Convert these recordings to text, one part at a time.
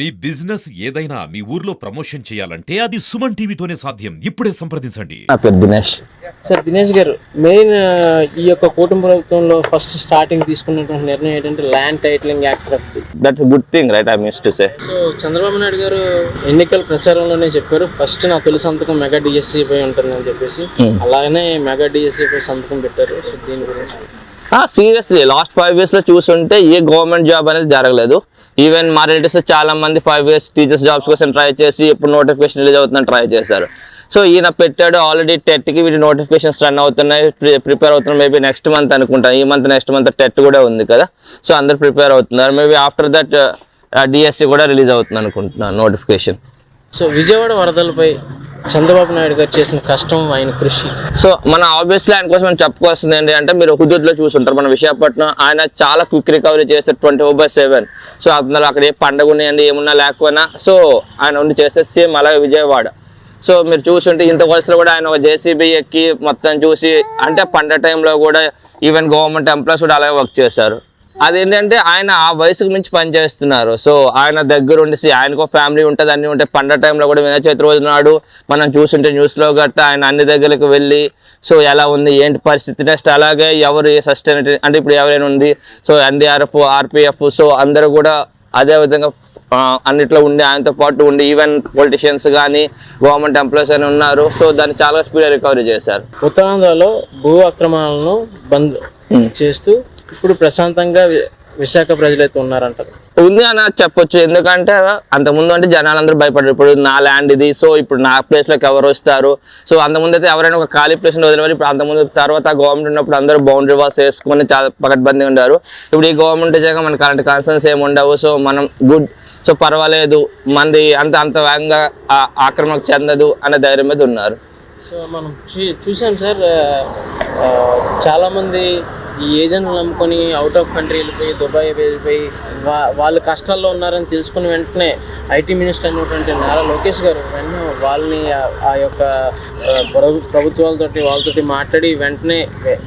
మీ business ఏదైనా మీ ఊర్లో promotion చేయాలంటే అది సుమన్ టీవీతోనే సాధ్యం. ఇప్పుడే సంప్రదించండి. నా పేరు దినేష్. సార్ దినేష్ గారు, మెయిన్ ఈ యొక్క కూటమి ప్రభుత్వంలో ఫస్ట్ స్టార్టింగ్ తీసుకున్నటువంటి నిర్ణయం ఏంటంటే land titling act. That's good thing right, I means to say. So Chandrababu Naidu గారు ఎన్నికల ప్రచారంలోనే చెప్పారు ఫస్ట్ నా తొలి సంతకం మెగా డిఎస్సీ పై ఉంటుందని చెప్పేసి. అలాగనే మెగా డిఎస్సీ పై సంతకం పెట్టారు. సో దీని గురించి సీరియస్లీ లాస్ట్ 5 years లో చూస్తుంటే ఏ గవర్నమెంట్ జాబ్ అనేది జరగలేదు. ఈవెన్ మా రిలేటివ్స్ చాలా మంది 5 years టీచర్స్ జాబ్స్ కోసం ట్రై చేసి ఇప్పుడు నోటిఫికేషన్ రిలీజ్ అవుతుందని ట్రై చేశారు. సో ఈయన పెట్టాడు ఆల్రెడీ టెట్కి వీటి నోటిఫికేషన్స్ రన్ అవుతున్నాయి, ప్రిపేర్ అవుతున్నారు. మేబీ నెక్స్ట్ మంత్ అనుకుంటాను, ఈ మంత్ నెక్స్ట్ మంత్ టెట్ కూడా ఉంది కదా. సో అందరు ప్రిపేర్ అవుతున్నారు. మేబీ ఆఫ్టర్ దట్ డిఎస్సి కూడా రిలీజ్ అవుతుంది అనుకుంటున్నాను నోటిఫికేషన్. సో విజయవాడ వరదలపై చంద్రబాబు నాయుడు గారు చేసిన కష్టం, ఆయన కృషి. సో మన ఆబ్వియస్లీ ఆయన కోసం మనం చెప్పుకోవాల్సింది ఏంటి అంటే, మీరు హుదూద్లో చూసుంటారు మన విశాఖపట్నం, ఆయన చాలా క్విక్ రికవరీ చేస్తారు 24/7. సో అందులో అక్కడ ఏ పండుగ ఉన్నాయండి ఏమున్నా లేకపోయినా సో ఆయన ఉండి చేస్తే సేమ్ అలాగే విజయవాడ. సో మీరు చూసుంటే ఇంత వయసులో కూడా ఆయన ఒక జేసీబీ ఎక్కి మొత్తం చూసి, అంటే పండగ టైంలో కూడా ఈవెన్ గవర్నమెంట్ ఎంప్లాయీస్ కూడా అలాగే వర్క్ చేశారు. అదేంటంటే ఆయన ఆ వయసుకు మించి పనిచేస్తున్నారు. సో ఆయన దగ్గర ఉండి ఆయనకు ఫ్యామిలీ ఉంటుంది, అన్నీ ఉంటాయి. పండగ టైంలో కూడా వినాయక చవితి రోజు నాడు మనం చూస్తుంటే న్యూస్లో గట్టా ఆయన అన్ని దగ్గరికి వెళ్ళి సో ఎలా ఉంది ఏంటి పరిస్థితి, నెక్స్ట్ అలాగే ఎవరు ఏ సస్టైనిటీ అంటే ఇప్పుడు ఎవరైనా ఉంది సో ఎన్డీఆర్ఎఫ్ ఆర్పిఎఫ్ సో అందరూ కూడా అదే విధంగా అన్నిట్లో ఉండి ఆయనతో పాటు ఉండి ఈవెన్ పొలిటీషియన్స్ కానీ గవర్నమెంట్ ఎంప్లాయీస్ అని ఉన్నారు. సో దాన్ని చాలా స్పీడ్ రికవరీ చేశారు. ఉత్తరాంధ్రలో భూ అక్రమాలను బంద్ చేస్తూ ఇప్పుడు ప్రశాంతంగా విశాఖ ప్రజలైతే ఉన్నారంటారు. ఉంది అని చెప్పొచ్చు. ఎందుకంటే అంతకుముందు అంటే జనాలందరూ భయపడ్డారు, ఇప్పుడు నా ల్యాండ్ ఇది సో ఇప్పుడు నా ప్లేస్లోకి ఎవరు వస్తారు. సో అంతకుముందు అయితే ఎవరైనా ఒక ఖాళీ ప్లేస్ వదిలేవారు. ఇప్పుడు అంతకుముందు తర్వాత గవర్నమెంట్ ఉన్నప్పుడు అందరూ బౌండరీ వాల్స్ వేసుకొని చాలా పకడ్బందీగా ఉన్నారు. ఇప్పుడు ఈ గవర్నమెంట్ వచ్చాక మనకు అలాంటి కన్సర్న్స్ ఏమి ఉండవు. సో మనం గుడ్, సో పర్వాలేదు, మంది అంత వేగంగా ఆక్రమణకు చెందదు అనే ధైర్యం మీద ఉన్నారు. సో మనం చూసాం సార్, చాలామంది ఈ ఏజెంట్లు నమ్ముకొని అవుట్ ఆఫ్ కంట్రీ వెళ్ళిపోయి దుబాయ్ వెళ్ళిపోయి వాళ్ళు కష్టాల్లో ఉన్నారని తెలుసుకుని వెంటనే ఐటీ మినిస్టర్ అయినటువంటి నారా లోకేష్ గారు వెంటనే వాళ్ళని ఆ యొక్క వాళ్ళతోటి మాట్లాడి వెంటనే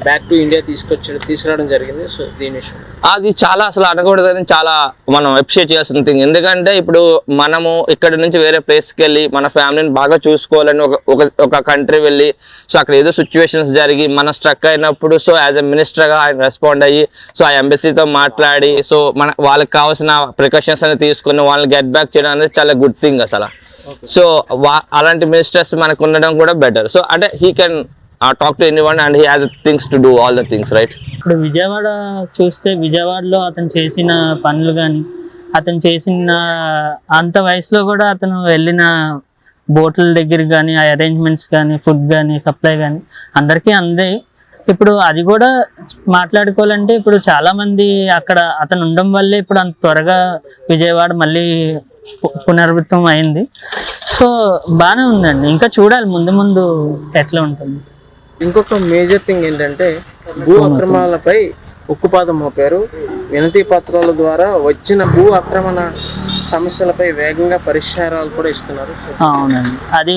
బ్యాక్ టు ఇండియా తీసుకురావడం జరిగింది. సో దీని విషయం అది చాలా అసలు అనకూడదని చాలా మనం అప్రిషియేట్ చేయాల్సిన థింగ్. ఎందుకంటే ఇప్పుడు మనము ఇక్కడ నుంచి వేరే ప్లేస్కి వెళ్ళి మన ఫ్యామిలీని బాగా చూసుకోవాలని ఒక కంట్రీ వెళ్ళి సో అక్కడ ఏదో సిచ్యువేషన్స్ జరిగి మన స్ట్రక్ అయినప్పుడు సో యాజ్ ఎ మినిస్టర్గా ఆయన రెస్పాండ్ అయ్యి సో ఆ ఎంబసీతో మాట్లాడి సో వాళ్ళకి కావాల్సిన ప్రికాషన్స్ అనేది తీసుకుని వాళ్ళని గెట్ బ్యాక్ చేయడం అనేది చాలా గుడ్ థింగ్ అసలు. సో అలాంటి మినిస్టర్స్ మనకు ఉండడం కూడా బెటర్. సో అంటే he can talk to anyone and he has things to do all the things right. ఇప్పుడు విజయవాడ చూస్తే విజయవాడలో అతను చేసిన పనులు కానీ అతను చేసిన అంత వయసులో కూడా అతను వెళ్ళిన బోట్ల దగ్గర కానీ ఆ అరేంజ్మెంట్స్ కానీ ఫుడ్ కానీ సప్లై కానీ అందరికీ అందాయి. ఇప్పుడు అది కూడా మాట్లాడుకోవాలంటే ఇప్పుడు చాలా మంది అక్కడ అతను ఉండడం వల్లే ఇప్పుడు అంత త్వరగా విజయవాడ మళ్ళీ పునరావృతం అయింది. సో బాగానే ఉందండి, ఇంకా చూడాలి ముందు ముందు ఎట్లా ఉంటుంది. ఇంకొక మేజర్ థింగ్ ఏంటంటే భూ అక్రమాలపై ఉక్కుపాదం మోపారు. వినతి పత్రాల ద్వారా వచ్చిన భూ ఆక్రమణ సమస్యలపై వేగంగా పరిష్కారాలు కూడా ఇస్తున్నారు. అవునండి, అది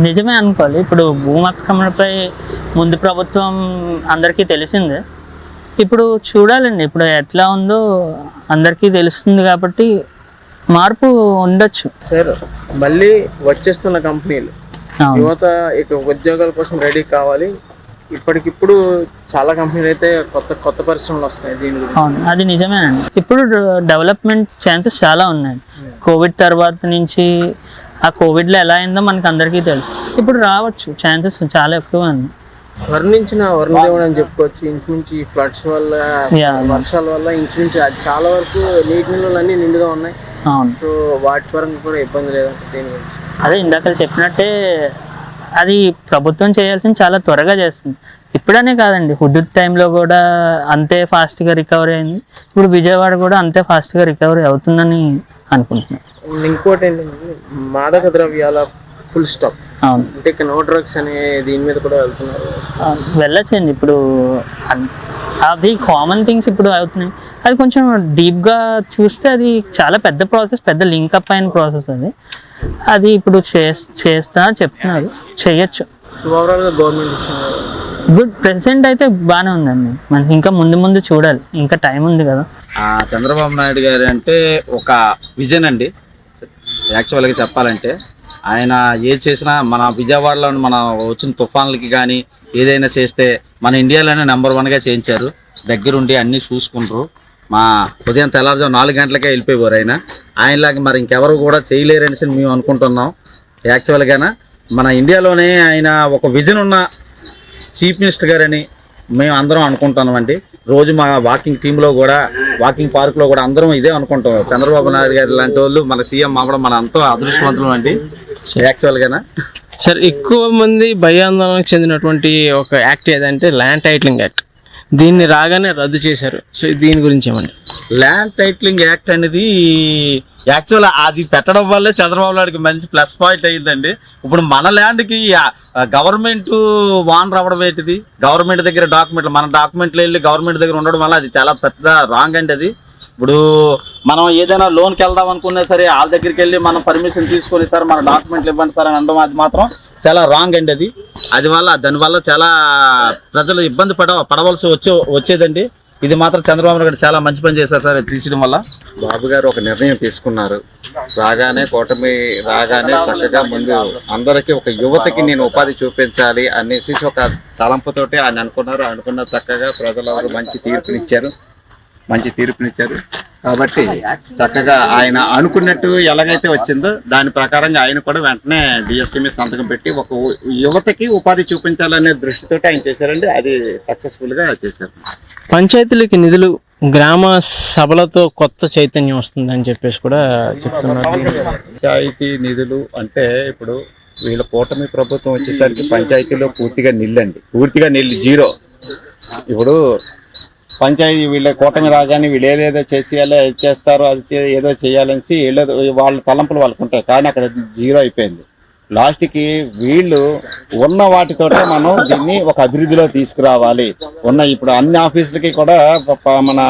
నిజమే అనుకోవాలి. ఇప్పుడు భూమి ఆక్రమణపై ముందు ప్రభుత్వం అందరికీ తెలిసిందే. ఇప్పుడు చూడాలండి ఇప్పుడు ఎట్లా ఉందో అందరికీ తెలుస్తుంది కాబట్టి మార్పు ఉండొచ్చు. సార్ మళ్ళీ వచ్చేస్తున్న కంపెనీలు యువత ఇక ఉద్యోగాల కోసం రెడీ కావాలి. ఇప్పటికిప్పుడు చాలా కంపెనీలు అయితే కొత్త పరిశ్రమలు వస్తున్నాయి. దీని గురించి అవును, అది నిజమేనండి. ఇప్పుడు డెవలప్మెంట్ ఛాన్సెస్ చాలా ఉన్నాయి. కోవిడ్ తర్వాత నుంచి ఆ కోవిడ్లో ఎలా అయిందో మనకు అందరికీ తెలుసు. ఇప్పుడు రావచ్చు ఛాన్సెస్ చాలా ఎక్కువ ఉంది. వర్ణించిన వరుణదేవుడు అని చెప్పుకోవచ్చు. ఇంచుమించి ఫ్లడ్స్ వల్ల వర్షాల వల్ల ఇంచుమించి చాలా వరకు నీటి నిల్వలు అన్నీ నిండుగా ఉన్నాయి. అవును, సో వాటి పరంగా కూడా ఇబ్బంది లేదంటే దీని గురించి అదే ఇందాక చెప్పినట్టే అది ప్రభుత్వం చేయాల్సింది చాలా త్వరగా చేస్తుంది. ఇప్పుడనే కాదండి, హుదూద్ టైంలో కూడా అంతే ఫాస్ట్గా రికవరీ అయింది. ఇప్పుడు విజయవాడ కూడా అంతే ఫాస్ట్గా రికవరీ అవుతుందని అనుకుంటున్నాను. ఇంకోటి ఏంటంటే మాదక ద్రవ్యాల ఫుల్ స్టాప్. అవును, అంటే ఇక నో డ్రగ్స్ అనే దీని మీద కూడా వెళ్తున్నారు. వెళ్ళొచ్చండి. ఇప్పుడు అవి కామన్ థింగ్స్ ఇప్పుడు అవుతున్నాయి. అది కొంచెం డీప్గా చూస్తే అది చాలా పెద్ద ప్రాసెస్, పెద్ద లింకప్ అయిన ప్రాసెస్. అది ఇప్పుడు చేస్తా చెప్తున్నారు, చేయొచ్చు. ఓవరాల్గా గవర్నమెంట్ గుడ్. ప్రెసిడెంట్ అయితే బాగానే ఉందండి, మనకి ఇంకా ముందు చూడాలి, ఇంకా టైం ఉంది కదా. చంద్రబాబు నాయుడు గారు అంటే ఒక విజన్ అండి. యాక్చువల్గా చెప్పాలంటే ఆయన ఏది చేసినా మన విజయవాడలో మన వచ్చిన తుఫాన్లకి కానీ ఏదైనా చేస్తే మన ఇండియాలోనే నెంబర్ 1గా చేయించారు. దగ్గరుండి అన్నీ చూసుకుంటారు. మా ఉదయం తెల్లారుజాము 4 గంటలకే వెళ్ళిపోయేవారు ఆయనలాగా మరి ఇంకెవరు కూడా చేయలేరనేసి మేము అనుకుంటున్నాం. యాక్చువల్గా మన ఇండియాలోనే ఆయన ఒక విజన్ ఉన్న చీఫ్ మినిస్టర్ గారని మేము అందరం అనుకుంటున్నామండి. రోజు మా వాకింగ్ టీంలో కూడా వాకింగ్ పార్క్లో కూడా అందరం ఇదే అనుకుంటాం. చంద్రబాబు నాయుడు గారు లాంటి వాళ్ళు మన సీఎం అవ్వడం మన అంతా అదృష్టవంతులం అండి యాక్చువల్గా. సార్, ఎక్కువ మంది భయాందోళనకు చెందినటువంటి ఒక యాక్ట్ ఏదంటే ల్యాండ్ టైటిలింగ్ యాక్ట్. దీన్ని రాగానే రద్దు చేశారు. సో దీని గురించి ఏమండి? ల్యాండ్ టైటిలింగ్ యాక్ట్ అనేది యాక్చువల్ అది పెట్టడం వల్లే చంద్రబాబు నాయుడుకి మంచి ప్లస్ పాయింట్ అయ్యిందండి. ఇప్పుడు మన ల్యాండ్కి గవర్నమెంట్ వాన్ రావడం ఏంటిది? గవర్నమెంట్ దగ్గర డాక్యుమెంట్లు, మన డాక్యుమెంట్లు వెళ్ళి గవర్నమెంట్ దగ్గర ఉండడం వల్ల అది చాలా పెద్ద రాంగ్ అండి. అది ఇప్పుడు మనం ఏదైనా లోన్కి వెళ్దాం అనుకున్నా సరే వాళ్ళ దగ్గరికి వెళ్ళి మనం పర్మిషన్ తీసుకొని సార్ మన డాక్యుమెంట్లు ఇవ్వండి సార్ అని అనడం అది మాత్రం చాలా రాంగ్ అండి. దానివల్ల చాలా ప్రజలు ఇబ్బంది పడవలసి వచ్చేదండి. ఇది మాత్రం చంద్రబాబు నాయుడు చాలా మంచి పని చేశారు సార్ అది తీసేయడం వల్ల. బాబు గారు ఒక నిర్ణయం తీసుకున్నారు. కూటమి రాగానే చక్కగా ముందు అందరికీ ఒక యువతకి నేను ఉపాధి చూపించాలి అనేసి ఒక తలంపుతోటి ఆయన అనుకున్న చక్కగా ప్రజలు మంచి తీర్పునిచ్చారు కాబట్టి చక్కగా ఆయన అనుకున్నట్టు ఎలాగైతే వచ్చిందో దాని ప్రకారంగా ఆయన కూడా వెంటనే డిఎస్సీ సంతకం పెట్టి ఒక యువతకి ఉపాధి చూపించాలనే దృష్టితోటి ఆయన చేశారండి. అది సక్సెస్ఫుల్గా చేశారు. పంచాయతీలకి నిధులు గ్రామ సభలతో కొత్త చైతన్యం వస్తుందని చెప్పేసి కూడా చెప్తున్నారు. పంచాయతీ నిధులు అంటే ఇప్పుడు వీళ్ళ కూటమి ప్రభుత్వం వచ్చేసరికి పంచాయతీలో పూర్తిగా నిల్లు జీరో. ఇప్పుడు పంచాయతీ వీళ్ళ కూటమి రాగానే వీళ్ళు ఏదేదో చేసేయాలో చేస్తారు, అది ఏదో చేయాలనేసి వాళ్ళ తలంపులు వాళ్ళకు ఉంటాయి. కానీ అక్కడ జీరో అయిపోయింది. లాస్ట్కి వీళ్ళు ఉన్న వాటితోటే మనం దీన్ని ఒక అభివృద్ధిలో తీసుకురావాలి. ఇప్పుడు అన్ని ఆఫీసులకి కూడా మన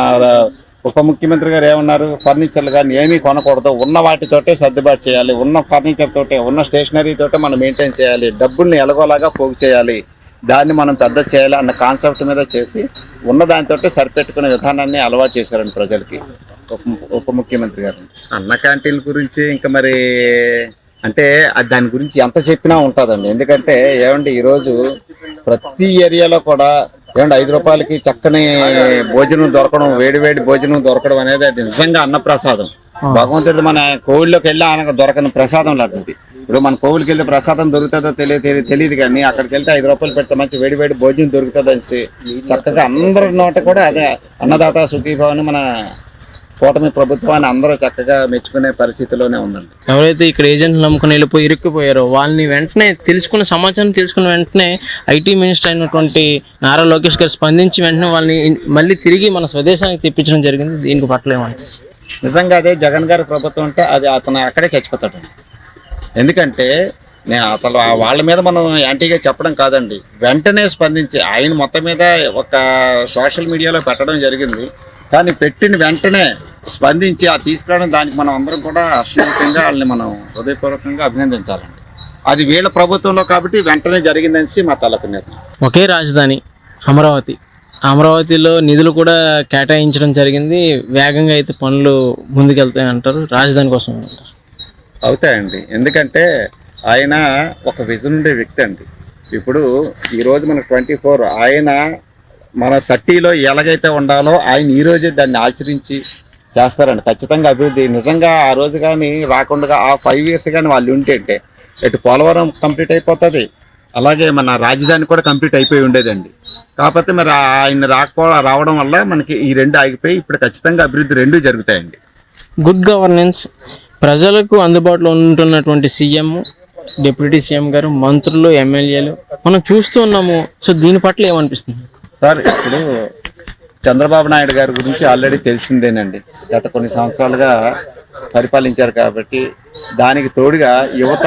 ఉప ముఖ్యమంత్రి గారు ఏమన్నారు, ఫర్నిచర్లు కానీ ఏమీ కొనకూడదు, ఉన్న వాటితోటే సర్దుబాటు చేయాలి, ఉన్న ఫర్నిచర్ తోటే ఉన్న స్టేషనరీ తోటే మనం మెయింటైన్ చేయాలి, డబ్బుల్ని ఎలాగోలాగా పోగు చేయాలి, దాన్ని మనం పెద్ద చేయాలి అన్న కాన్సెప్ట్ మీద చేసి ఉన్న దానితో సరిపెట్టుకునే విధానాన్ని అలవాటు చేశారండి ప్రజలకి ఉప ముఖ్యమంత్రి గారు. అన్న క్యాంటీన్ గురించి ఇంకా మరి అంటే దాని గురించి ఎంత చెప్పినా ఉంటుందండి. ఎందుకంటే ఈరోజు ప్రతి ఏరియాలో కూడా 5 రూపాయలకి చక్కని భోజనం దొరకడం, వేడి భోజనం దొరకడం అనేది అది నిజంగా అన్నప్రసాదం. భగవంతుడు మన కోవిల్లోకి వెళ్ళి ఆయనకు దొరకని ప్రసాదం లాంటిది. ఇప్పుడు మన కోవిలికి వెళ్తే ప్రసాదం దొరుకుతుందో తెలియదు కానీ అక్కడికి వెళ్తే 5 రూపాయలు పెడితే మంచి వేడి భోజనం దొరుకుతుంది అనేసి చక్కగా అందరి నోట కూడా అదే అన్నదాత సుఖీభావని మన కూటమి ప్రభుత్వాన్ని అందరూ చక్కగా మెచ్చుకునే పరిస్థితిలోనే ఉందండి. ఎవరైతే ఇక్కడ ఏజెంట్లు నమ్ముకుని వెళ్ళిపోయి ఇరుక్కుపోయారో వాళ్ళని వెంటనే సమాచారం తెలుసుకున్న వెంటనే ఐటీ మినిస్టర్ అయినటువంటి నారా లోకేష్ గారు స్పందించి వెంటనే వాళ్ళని మళ్ళీ తిరిగి మన స్వదేశానికి తెప్పించడం జరిగింది. దీనికి పట్లేమంటే నిజంగా అదే జగన్ గారి ప్రభుత్వం అంటే అది అతను అక్కడే చచ్చిపోతాడు. ఎందుకంటే అసలు వాళ్ళ మీద మనం యాంటీగా చెప్పడం కాదండి, వెంటనే స్పందించి ఆయన మొత్తం మీద ఒక సోషల్ మీడియాలో పెట్టడం జరిగింది. కానీ పెట్టిన వెంటనే స్పందించి తీసుకురావడం దానికి మనం అందరం కూడా హర్షణీయంగా వాళ్ళని మనం హృదయపూర్వకంగా అభినందించాలండి. అది వీళ్ళ ప్రభుత్వంలో కాబట్టి వెంటనే జరిగిందనేసి మా తలకు నిర్ణయం. ఒకే రాజధాని అమరావతిలో నిధులు కూడా కేటాయించడం జరిగింది. వేగంగా అయితే పనులు ముందుకెళ్తాయి అంటారు. రాజధాని కోసం అవుతాయండి. ఎందుకంటే ఆయన ఒక విజన్ ఉండే వ్యక్తి అండి. ఇప్పుడు ఈరోజు మనకు 24, ఆయన మన 30లో ఎలాగైతే ఉండాలో ఆయన ఈరోజే దాన్ని ఆచరించి చేస్తారండి ఖచ్చితంగా అభివృద్ధి. నిజంగా ఆ రోజు కానీ రాకుండా ఆ 5 years కానీ వాళ్ళు ఉంటే ఇటు పోలవరం కంప్లీట్ అయిపోతుంది, అలాగే మన రాజధాని కూడా కంప్లీట్ అయిపోయి ఉండేదండి. కాకపోతే మరి ఆయన రావడం వల్ల మనకి ఈ 2 ఆగిపోయి ఇప్పుడు ఖచ్చితంగా అభివృద్ధి 2 జరుగుతాయండి. గుడ్ గవర్నెన్స్, ప్రజలకు అందుబాటులో ఉంటున్నటువంటి సీఎం, డిప్యూటీ సీఎం గారు, మంత్రులు, ఎమ్మెల్యేలు మనం చూస్తూ ఉన్నాము. సో దీని పట్ల ఏమనిపిస్తుంది సార్? ఇప్పుడు చంద్రబాబు నాయుడు గారి గురించి ఆల్రెడీ తెలిసిందేనండి. గత కొన్ని సంవత్సరాలుగా పరిపాలించారు కాబట్టి దానికి తోడుగా యువత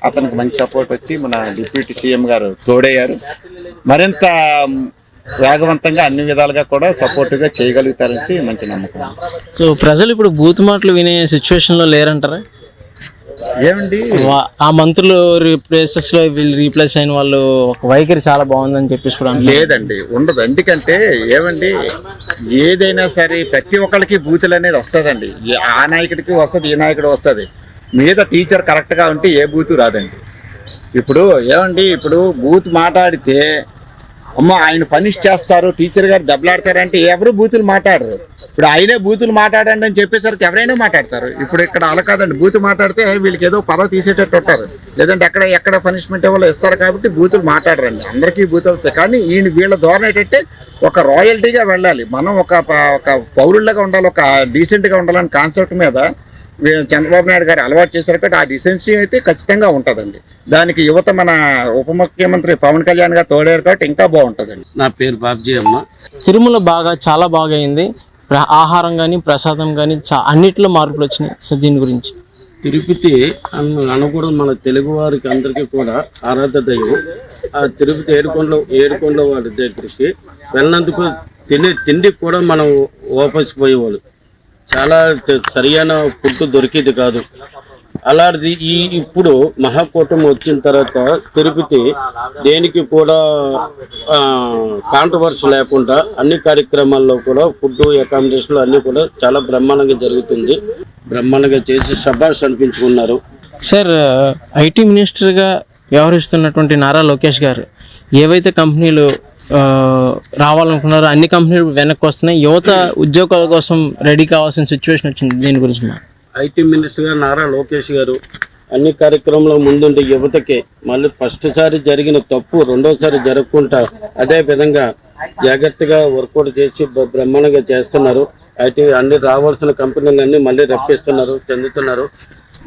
అతనికి మంచి సపోర్ట్ వచ్చి మన డిప్యూటీ సీఎం గారు తోడయ్యారు. మరింత వేగవంతంగా అన్ని విధాలుగా కూడా సపోర్ట్గా చేయగలుగుతారని మంచి నమ్మకం. సో ప్రజలు ఇప్పుడు బూత్ మాటలు వినే సిచ్యువేషన్లో లేరంటారా? ఏమండి ఆ మంత్రులు ప్లేసెస్ లో వీళ్ళు రీప్లేస్ అయిన వాళ్ళు ఒక వైఖరి చాలా బాగుందని చెప్పేసి కూడా లేదండి, ఉండదు. ఎందుకంటే ఏమండి ఏదైనా సరే ప్రతి ఒక్కరికి బూతులు అనేది వస్తుందండి. ఆ నాయకుడికి వస్తుంది, ఈ నాయకుడు వస్తుంది. మీద టీచర్ కరెక్ట్గా ఉంటే ఏ బూతు రాదండి. ఇప్పుడు ఏమండి, ఇప్పుడు బూత్ మాట్లాడితే అమ్మ ఆయన పనిష్ చేస్తారు, టీచర్ గారు దెబ్బలాడతారంటే ఎవరు బూతులు మాట్లాడరు. ఇప్పుడు ఆయనే బూతులు మాట్లాడండి అని చెప్పేసరికి ఎవరైనా మాట్లాడతారు. ఇప్పుడు ఇక్కడ అలా కాదండి, బూతు మాట్లాడితే వీళ్ళకి ఏదో పదవి తీసేటట్టు ఉంటారు, లేదంటే ఎక్కడ పనిష్మెంట్ ఇవ్వాలో ఇస్తారు కాబట్టి బూతులు మాట్లాడరండి. అందరికీ బూతులు వస్తాయి. కానీ వీళ్ళ ధోరణి ఏంటంటే ఒక రాయల్టీగా వెళ్ళాలి, మనం ఒక పౌరులుగా ఉండాలి, ఒక డీసెంట్గా ఉండాలని కాన్సెప్ట్ మీద చంద్రబాబు నాయుడు గారు అలవాటు చేశారు కాబట్టి ఆ డిసెన్సీ అయితే ఖచ్చితంగా ఉంటుందండి. దానికి యువత మన ఉప ముఖ్యమంత్రి పవన్ కళ్యాణ్ గారు తోడారు కాబట్టి ఇంకా బాగుంటుందండి. నా పేరు బాబ్జీ అమ్మ. తిరుమల చాలా బాగా అయింది. ఆహారం కానీ ప్రసాదం కానీ అన్నిట్లో మార్పులు వచ్చినాయి. సో దీని గురించి తిరుపతి అనుకూడం మన తెలుగు వారికి అందరికీ కూడా ఆరాధ్య దైవం. ఆ తిరుపతి ఏడుకొండల వారి దగ్గరికి వెళ్ళినందుకు తిండి కూడా మనం వాపస్ పోయేవాళ్ళు. చాలా సరైన ఫుడ్ దొరికేది కాదు. అలాంటిది ఇప్పుడు మహాకూటమి వచ్చిన తర్వాత తిరుపతి దేనికి కూడా కాంట్రవర్సీ లేకుండా అన్ని కార్యక్రమాల్లో కూడా ఫుడ్ అకామిడేషన్ అన్ని కూడా చాలా బ్రహ్మాండంగా జరుగుతుంది. బ్రహ్మాండంగా చేసి శభాష్ అనిపించుకున్నారు. సార్, ఐటీ మినిస్టర్గా వ్యవహరిస్తున్నటువంటి నారా లోకేష్ గారు ఏవైతే కంపెనీలు రావాలనుకున్నారో అన్ని కంపెనీలు వెనక్కి వస్తున్నాయి. యువత ఉద్యోగాల కోసం రెడీ కావాల్సిన సిచ్యువేషన్ వచ్చింది. దీని గురించి ఐటీ మినిస్టర్ గారు నారా లోకేష్ గారు అన్ని కార్యక్రమంలో ముందుండి యువతకి మళ్ళీ ఫస్ట్ సారి జరిగిన తప్పు రెండోసారి జరగకుండా అదే విధంగా జాగ్రత్తగా వర్కౌట్ చేసి బ్రహ్మాండంగా చేస్తున్నారు. ఐటీ అన్ని రావాల్సిన కంపెనీలన్నీ మళ్ళీ రప్పిస్తున్నారు, చెందుతున్నారు.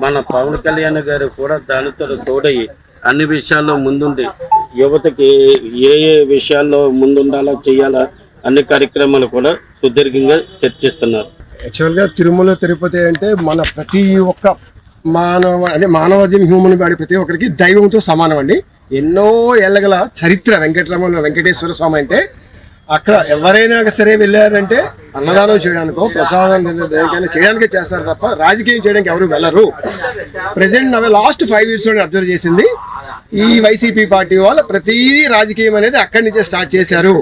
మన పవన్ కళ్యాణ్ గారు కూడా దానితో తోడయి అన్ని విషయాల్లో ముందుండి యువతకి ఏ విషయాల్లో ముందుండాలో చేయాలా అన్ని కార్యక్రమాలు కూడా సుదీర్ఘంగా చర్చిస్తున్నారు. యాక్చువల్గా తిరుమల తిరుపతి అంటే మన ప్రతి ఒక్క మానవ హ్యూమన్ బాడీ ప్రతి ఒక్కరికి దైవంతో సమానం అండి. ఎన్నో ఏళ్ళగల చరిత్ర వెంకటేశ్వర స్వామి అంటే అక్కడ ఎవరైనా సరే వెళ్ళారంటే అన్నదానం చేయడానికో ప్రసాదం చేయడానికే చేస్తారు తప్ప రాజకీయం చేయడానికి ఎవరు వెళ్ళరు. ప్రెసెంట్ లాస్ట్ 5 years అబ్జర్వ్ చేసింది ఈ వైసీపీ పార్టీ వాళ్ళు ప్రతిదీ రాజకీయం అనేది అక్కడి నుంచే స్టార్ట్ చేశారు.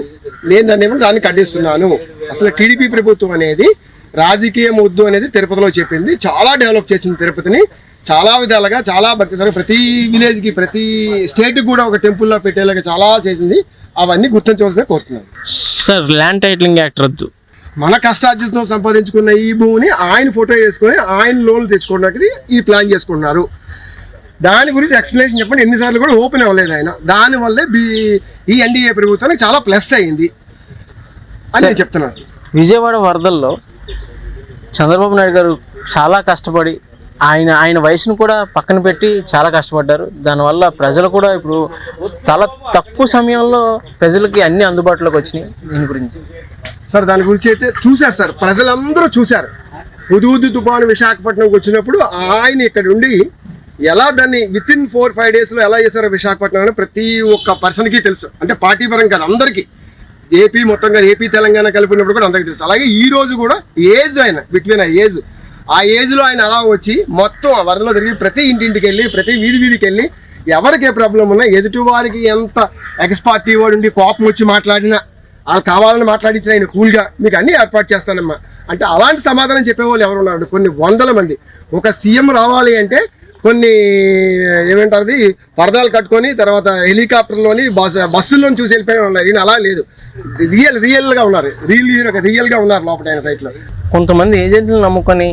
నేను దాన్ని ఖండిస్తున్నాను. అసలు టీడీపీ ప్రభుత్వం అనేది రాజకీయం వద్దు అనేది తిరుపతిలో చెప్పింది. చాలా డెవలప్ చేసింది తిరుపతిని చాలా విధాలుగా, చాలా భక్తి ప్రతి విలేజ్కి ప్రతి స్టేట్కి కూడా ఒక టెంపుల్లో పెట్టేలాగా చాలా చేసింది. అవన్నీ గుర్తించవలసిన కోరుతున్నాను. సార్, ల్యాండ్ టైటిలింగ్ యాక్ట్ రద్దు. మన కష్టార్జితంతో సంపాదించుకున్న ఈ భూమిని ఆయన ఫోటో వేసుకొని ఆయన లోన్లు తెచ్చుకోవడానికి ఈ ప్లాన్ చేసుకుంటున్నారు. దాని గురించి ఎక్స్ప్లెనేషన్ చెప్పండి. ఎన్నిసార్లు కూడా ఓపెన్ అవ్వలేదు ఆయన. దానివల్లే ఈ ఎన్డీఏ ప్రభుత్వానికి చాలా ప్లస్ అయింది అని నేను చెప్తున్నాను. విజయవాడ వరదల్లో చంద్రబాబు నాయుడు గారు చాలా కష్టపడి ఆయన వయసును కూడా పక్కన పెట్టి చాలా కష్టపడ్డారు. దానివల్ల ప్రజలు కూడా ఇప్పుడు చాలా తక్కువ సమయంలో ప్రజలకి అన్ని అందుబాటులోకి వచ్చినాయి. దీని గురించి సార్, దాని గురించి అయితే చూశారు సార్, ప్రజలందరూ చూశారు. హుదూద్ తుఫాను విశాఖపట్నంకి వచ్చినప్పుడు ఆయన ఇక్కడ ఉండి ఎలా దాన్ని within 4-5 days ఎలా చేశారో విశాఖపట్నం అని ప్రతి ఒక్క పర్సన్కి తెలుసు. అంటే పార్టీ పరం కాదు, అందరికీ ఏపీ మొత్తంగా ఏపీ తెలంగాణ కలిపినప్పుడు కూడా అందరికీ తెలుసు. అలాగే ఈ రోజు కూడా ఏజ్ ఆయన బిట్వీన్ ఆ ఏజ్లో ఆయన అలా వచ్చి మొత్తం వరదలో తిరిగి ప్రతి ఇంటింటికి వెళ్ళి ప్రతి వీధికి వెళ్ళి ఎవరికి ఏ ప్రాబ్లం ఉన్నా ఎదుటి వారికి ఎంత ఎక్స్పార్టీ వాడు ఉండి కోపం వచ్చి మాట్లాడినా వాళ్ళు కావాలని మాట్లాడించిన ఆయన కూల్గా మీకు అన్నీ ఏర్పాటు చేస్తానమ్మా అంటే అలాంటి సమాధానం చెప్పేవాళ్ళు ఎవరు ఉన్నారు? కొన్ని వందల మంది. ఒక సీఎం రావాలి అంటే కొన్ని ఏమంటారు పరదాలు కట్టుకొని తర్వాత హెలికాప్టర్లోని బస్సుల్లోని చూసి వెళ్ళిపోయిన ఉన్నారు. ఈయన అలా లేదు, రియల్గా ఉన్నారు, రియల్గా ఉన్నారు లోపల ఆయన సైట్లో. కొంతమంది ఏజెంట్లను నమ్ముకొని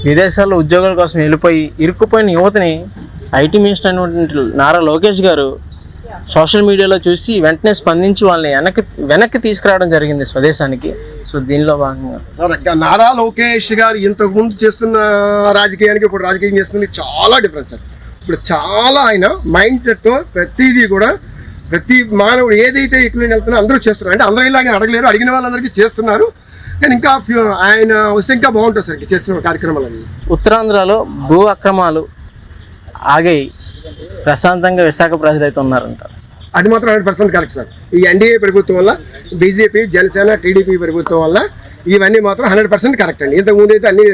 విదేశాల్లో ఉద్యోగాల కోసం వెళ్ళిపోయి ఇరుక్కుపోయిన యువతని ఐటీ మినిస్టర్ అయినటువంటి నారా లోకేష్ గారు సోషల్ మీడియాలో చూసి వెంటనే స్పందించి వాళ్ళని వెనక్కి తీసుకురావడం జరిగింది స్వదేశానికి. సో దీనిలో భాగంగా సార్ నారా లోకేష్ గారు ఇంతకు ముందు చేస్తున్న రాజకీయానికి ఇప్పుడు రాజకీయం చేస్తుంది చాలా డిఫరెన్స్ సార్. ఇప్పుడు చాలా ఆయన మైండ్ సెట్తో ప్రతిదీ కూడా ప్రతి మానవుడు ఏదైతే ఎక్కువ వెళ్తున్నా అందరూ చేస్తున్నారు. అంటే అందరూ ఇలాగే అడగలేరు, అడిగిన వాళ్ళందరికీ చేస్తున్నారు. కానీ ఇంకా ఆయన వస్తే ఇంకా బాగుంటుంది సార్ చేస్తున్న కార్యక్రమాలన్నీ. ఉత్తరాంధ్రలో భూ అక్రమాలు ఆగాయి, ప్రశాంతంగా విశాఖ ప్రజలు అయితే ఉన్నారంటారు. అది మాత్రం 100% కరెక్ట్ సార్. ఈ ఎన్డీఏ ప్రభుత్వం వల్ల, బీజేపీ జనసేన టీడీపీ ప్రభుత్వం వల్ల ఇవన్నీ మాత్రం 100% కరెక్ట్ అండి. ఇంతకుముందు అయితే అన్ని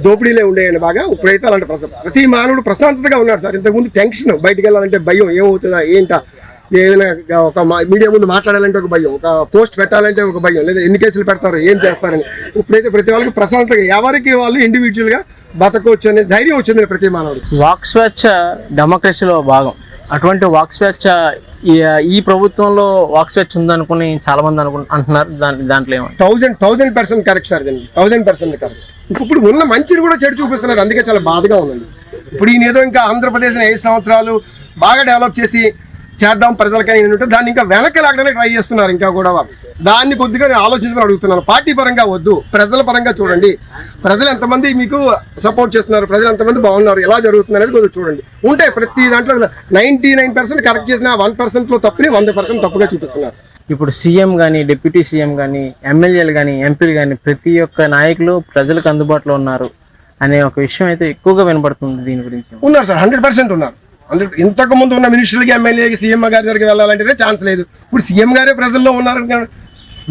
దోపిడీలే ఉండేయండి బాగా. ఇప్పుడైతే అలాంటి ప్రతి మానవుడు ప్రశాంతతగా ఉన్నాడు సార్. ఇంతకుముందు టెన్షన్, బయటికి వెళ్ళాలంటే భయం, ఏమవుతుందా ఏంటా, ఏదైనా ఒక మీడియా ముందు మాట్లాడాలంటే ఒక భయం, ఒక పోస్ట్ పెట్టాలంటే ఒక భయం, లేదా ఎన్ని కేసులు పెడతారు ఏం చేస్తారని. ఇప్పుడైతే ప్రతి వాళ్ళకి ప్రశాంతంగా ఎవరికి వాళ్ళు ఇండివిజువల్గా బతకొచ్చు అనే ధైర్యం వచ్చింది ప్రతి మానవుడికి. వాక్ స్వేచ్ఛ డెమోక్రసీలో భాగం. అటువంటి వాక్ స్వేచ్ఛ ఈ ప్రభుత్వంలో వాక్ స్వేచ్ఛ ఉందనుకుని చాలా మంది అంటున్నారు. దాంట్లో ఏమంటారు? 1000% కరెక్ట్ సార్, దీనికి 1000% కరెక్ట్. ఇప్పుడు ఉన్న మంచిని కూడా చెడు చూపిస్తున్నారు, అందుకే చాలా బాధగా ఉందండి. ఇప్పుడు ఈయన ఏదో ఇంకా ఆంధ్రప్రదేశ్ని 5 సంవత్సరాలు బాగా డెవలప్ చేసి చేద్దాం ప్రజలకని ఏంటంటే దాన్ని ఇంకా వెనక్కి లాగడానికి ట్రై చేస్తున్నారు. ఇంకా కూడా దాన్ని కొద్దిగా నేను ఆలోచించుకొని అడుగుతున్నాను. పార్టీ పరంగా వద్దు, ప్రజల పరంగా చూడండి. ప్రజలు ఎంతమంది మీకు సపోర్ట్ చేస్తున్నారు, ప్రజలు ఎంతమంది బాగున్నారు, ఎలా జరుగుతుంది అనేది కొద్దిగా చూడండి. ఉంటాయి ప్రతి దాంట్లో 99% కరెక్ట్ చేసిన 1%లో తప్పుని 100% తప్పుగా చూపిస్తున్నారు. ఇప్పుడు సీఎం కానీ, డిప్యూటీ సీఎం కానీ, ఎమ్మెల్యేలు కానీ, ఎంపీలు కానీ ప్రతి ఒక్క నాయకులు ప్రజలకు అందుబాటులో ఉన్నారు అనే ఒక విషయం అయితే ఎక్కువగా వినపడుతుంది. దీని గురించి ఉన్నారు సార్, 100% ఉన్నారు. ఇంతకు ముందు ఉన్న మినిస్టర్లకి, ఎమ్మెల్యేకి, సీఎం గారి దగ్గరికి వెళ్ళాలంటేనే ఛాన్స్ లేదు. ఇప్పుడు సీఎం గారే ప్రజల్లో ఉన్నారు,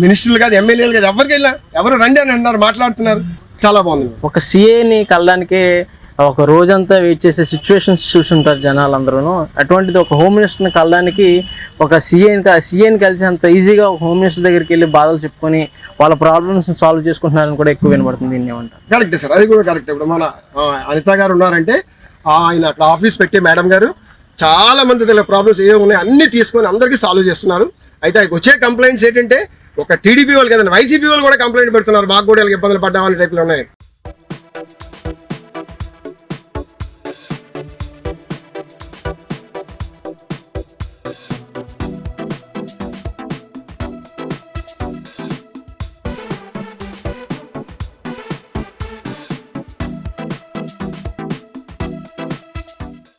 మినిస్టర్లు కాదు, ఎమ్మెల్యేలు కాదు, ఎవరికి వెళ్ళా ఎవరు రండి అని అన్నారు, మాట్లాడుతున్నారు. చాలా బాగుంది. ఒక సీఏని కలడానికే ఒక రోజంతా వెయిట్ చేసే చూసుంటారు జనాలందరూ. అటువంటిది ఒక హోమ్ మినిస్టర్ని కలడానికి ఒక సీఏని కలిసి అంత ఈజీగా ఒక హోమ్ మినిస్టర్ దగ్గరికి వెళ్ళి బాధలు చెప్పుకొని వాళ్ళ ప్రాబ్లమ్స్ సాల్వ్ చేసుకుంటున్నారని కూడా ఎక్కువ వినబడుతుంది. దీన్ని ఏమంటారు? కరెక్టే సార్, అది కూడా కరెక్ట్. ఇప్పుడు మన అనిత గారు ఉన్నారంటే ఆయన అక్కడ ఆఫీస్ పెట్టి మేడం గారు చాలా మంది దగ్గర ప్రాబ్లమ్స్ ఏవో ఉన్నాయి అన్ని తీసుకొని అందరికీ సాల్వ్ చేస్తున్నారు. అయితే వచ్చే కంప్లైంట్స్ ఏంటంటే ఒక టీడీపీ వాళ్ళు కదండి, వైసీపీ వాళ్ళు కూడా కంప్లైంట్ పెడుతున్నారు, మాకు కూడా ఇబ్బందులు పడ్డామని టైప్లో ఉన్నాయి.